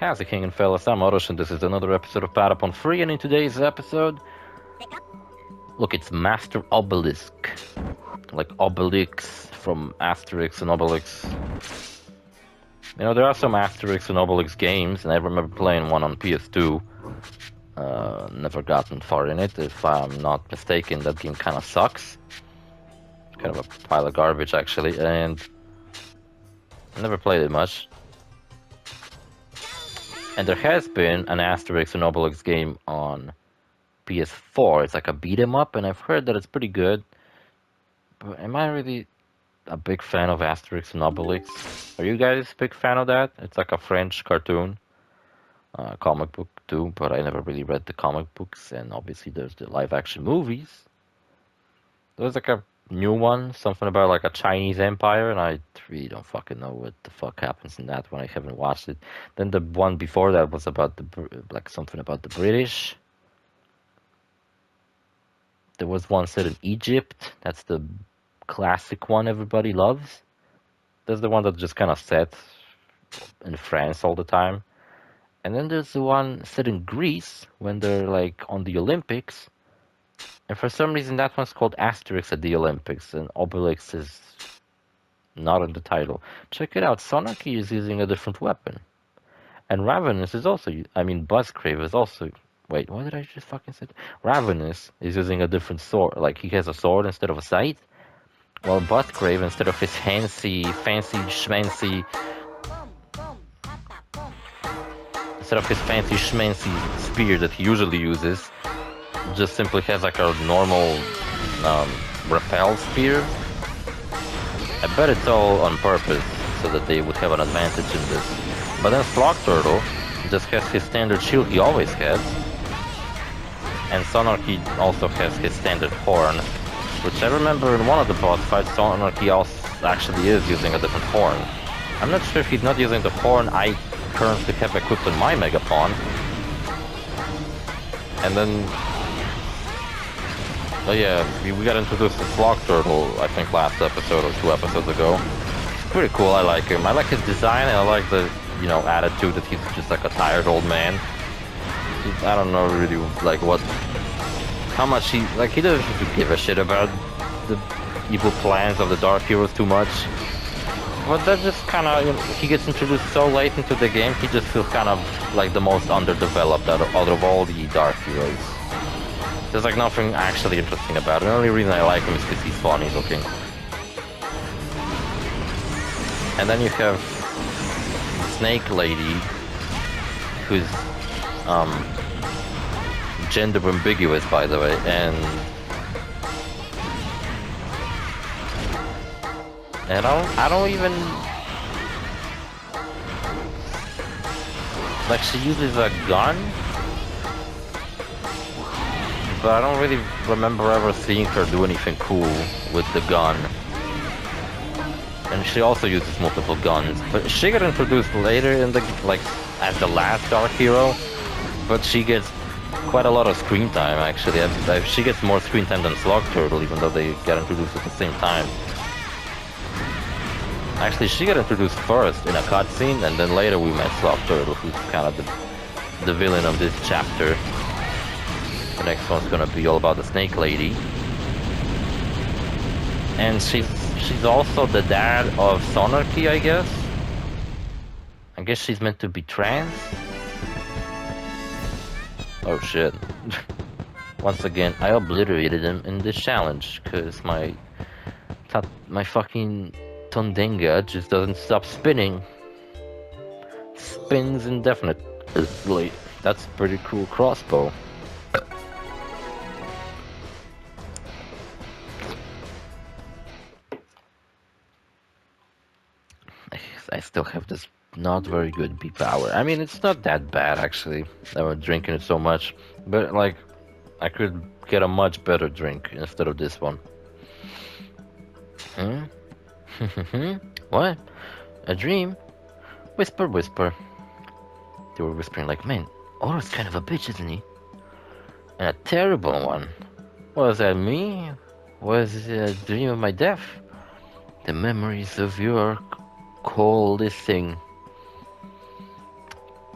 How's it, King and fellas? I'm OrosZ, and this is another episode of Patapon Free, and in today's episode, look, it's Master Obelisk. Like Obelix from Asterix and Obelix. You know, there are some Asterix and Obelix games, and I remember playing one on PS2. Never gotten far in it, if I'm not mistaken. That game kind of sucks. Kind of a pile of garbage, actually, and I never played it much. And there has been an Asterix and Obelix game on PS4. It's like a beat 'em up, and I've heard that it's pretty good. But am I really a big fan of Asterix and Obelix? Are you guys a big fan of that? It's like a French cartoon, comic book too, but I never really read the comic books, and obviously there's the live action movies. There's like a new one, something about like a Chinese empire, and I really don't fucking know what the fuck happens in that one. I haven't watched it. Then the one before that was about like something about the British. There was one set in Egypt. That's the classic one everybody loves. There's the one that just kind of set in France all the time. And then there's the one set in Greece when they're like on the Olympics. And for some reason that one's called Asterix at the Olympics, and Obelix is not in the title. Check it out, Sonarchy is using a different weapon. And Ravenous is also, Buzzcrave is also, wait, what did I just fucking say? Ravenous is using a different sword, like he has a sword instead of a scythe. While Buzzcrave, instead of his fancy schmancy spear that he usually uses, just simply has like a normal repel spear. I bet it's all on purpose so that they would have an advantage in this. But then Slog Turtle just has his standard shield he always has. And Sonarchy also has his standard horn, which I remember in one of the boss fights, Sonarchy also actually is using a different horn. I'm not sure if he's not using the horn I currently have equipped on my Megapon. And then, oh yeah, we got introduced to Slog Turtle, I think last episode or 2 episodes ago. It's pretty cool, I like him. I like his design, and I like the, attitude that he's just like a tired old man. I don't know really, like, how much he doesn't give a shit about the evil plans of the Dark Heroes too much. But that just kind of, he gets introduced so late into the game, he just feels kind of like the most underdeveloped out of all the Dark Heroes. There's like nothing actually interesting about it. The only reason I like him is because he's funny looking. And then you have Snake Lady, who's gender ambiguous, by the way, and I don't even like, she uses a gun, but I don't really remember ever seeing her do anything cool with the gun. And she also uses multiple guns, but she got introduced later in the, like, as the last Dark Hero, but she gets quite a lot of screen time, actually. She gets more screen time than Slog Turtle, even though they got introduced at the same time. Actually, she got introduced first in a cutscene, and then later we met Slog Turtle, who's kind of the villain of this chapter. The next one's gonna be all about the Snake Lady. And she's also the dad of Sonarchy, I guess. I guess she's meant to be trans. Oh shit. Once again, I obliterated him in this challenge, because my fucking Tondenga just doesn't stop spinning. Spins indefinitely. That's a pretty cool crossbow. I still have this not very good B power. I mean, it's not that bad actually. I was drinking it so much, but like, I could get a much better drink instead of this one. What? A dream? Whisper, whisper. They were whispering like, man, OrosZ kind of a bitch, isn't he? And a terrible one. Was that me? Was it a dream of my death? The memories of your coldest thing.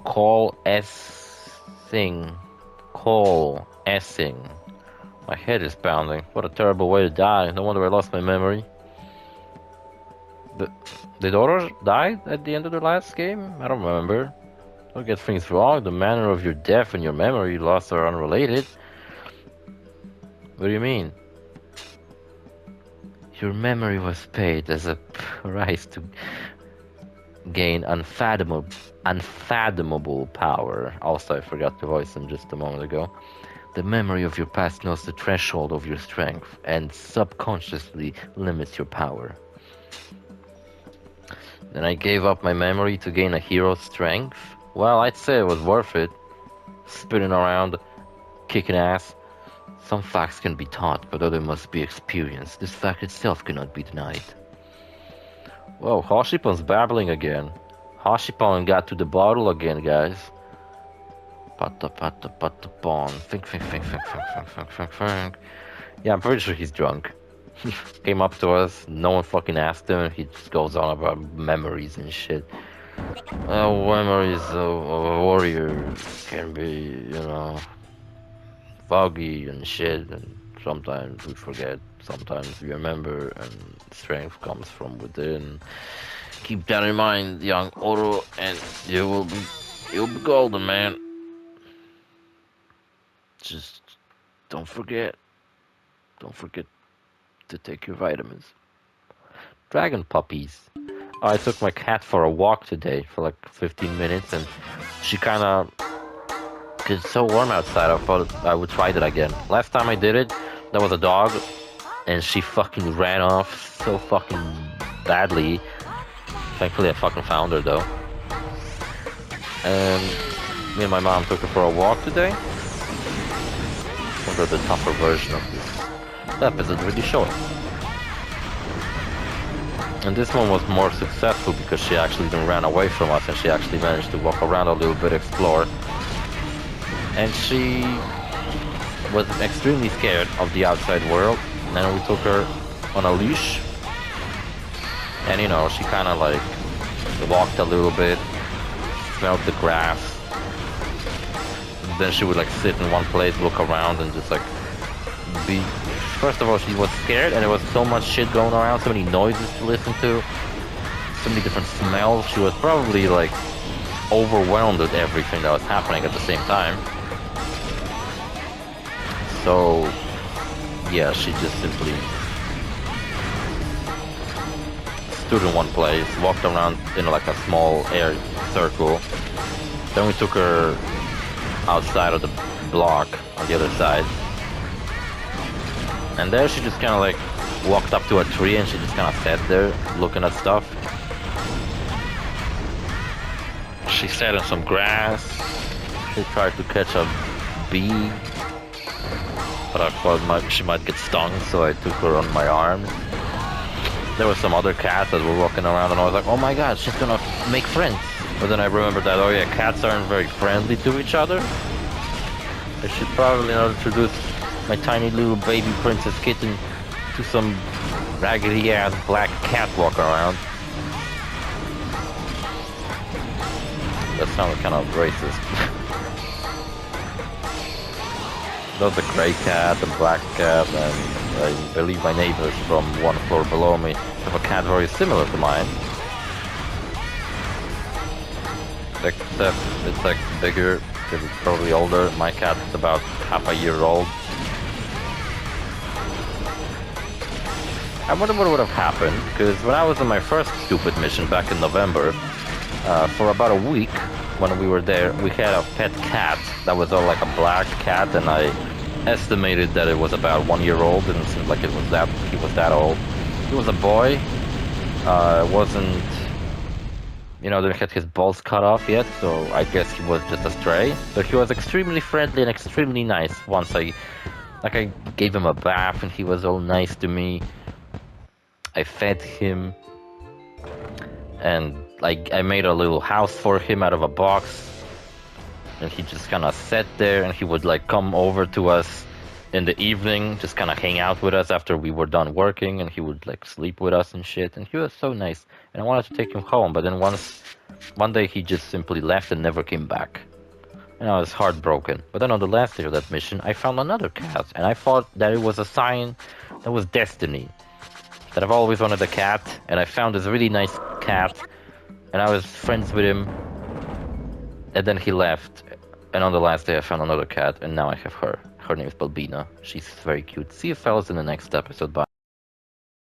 Call Essing. Call Essing. My head is pounding. What a terrible way to die. No wonder I lost my memory. Did Oros die at the end of the last game? I don't remember. Don't get things wrong. The manner of your death and your memory loss are unrelated. What do you mean? Your memory was paid as a price to gain unfathomable power. Also, I forgot to voice him just a moment ago. The memory of your past knows the threshold of your strength and subconsciously limits your power. Then I gave up my memory to gain a hero's strength. Well, I'd say it was worth it. Spinning around, kicking ass. Some facts can be taught, but others must be experienced. This fact itself cannot be denied. Whoa, Hashipon's babbling again. Hashipon got to the bottle again, guys. Patapon. Think. Yeah, I'm pretty sure he's drunk. He came up to us, no one fucking asked him, and he just goes on about memories and shit. Memories of a warrior can be, foggy and shit, and sometimes we forget, sometimes we remember, and strength comes from within. Keep that in mind, young Oro, and you'll be golden, man. Just don't forget to take your vitamins. Dragon puppies. Oh, I took my cat for a walk today for like 15 minutes, and she kinda... It's so warm outside, I thought I would try that again. Last time I did it, there was a dog, and she fucking ran off so fucking badly. Thankfully I fucking found her though. And me and my mom took her for a walk today. Or the tougher version of this episode really short. And this one was more successful because she actually didn't run away from us, and she actually managed to walk around a little bit, explore. And she was extremely scared of the outside world. And then we took her on a leash. And she kind of like walked a little bit, smelled the grass. Then she would like sit in one place, look around, and just like be... First of all, she was scared, and there was so much shit going around, so many noises to listen to, so many different smells. She was probably like overwhelmed with everything that was happening at the same time. So yeah, she just simply stood in one place, walked around in like a small air circle. Then we took her outside of the block on the other side, and there she just kind of like walked up to a tree, and she just kind of sat there looking at stuff. She sat on some grass. She tried to catch a bee, but I thought she might get stung, so I took her on my arms. There were some other cats that were walking around, and I was like, oh my god, she's gonna make friends. But then I remembered that, oh yeah, cats aren't very friendly to each other. I should probably not introduce my tiny little baby princess kitten to some raggedy ass black cat walking around. That sounded kind of racist. There's a gray cat, a black cat, and I believe my neighbors from one floor below me have a cat very similar to mine. Except it's like bigger, because it's probably older. My cat is about half a year old. I wonder what would have happened, because when I was on my first stupid mission back in November, for about a week when we were there, we had a pet cat that was all like a black cat, and I estimated that it was about 1 year old, and it seemed like he was that old. He was a boy. Wasn't, didn't get his balls cut off yet, so I guess he was just a stray. But he was extremely friendly and extremely nice. Once I gave him a bath, and he was all nice to me. I fed him, and I made a little house for him out of a box, and he just kind of sat there, and he would come over to us in the evening, just kind of hang out with us after we were done working, and he would sleep with us and shit, and he was so nice, and I wanted to take him home, but then once One day he just simply left and never came back. And I was heartbroken. But then on the last day of that mission, I found another cat, and I thought that it was a sign that was destiny. That I've always wanted a cat, and I found this really nice cat, and I was friends with him, and then he left. And on the last day, I found another cat, and now I have her. Her name is Balbina. She's very cute. See you fellas in the next episode. Bye.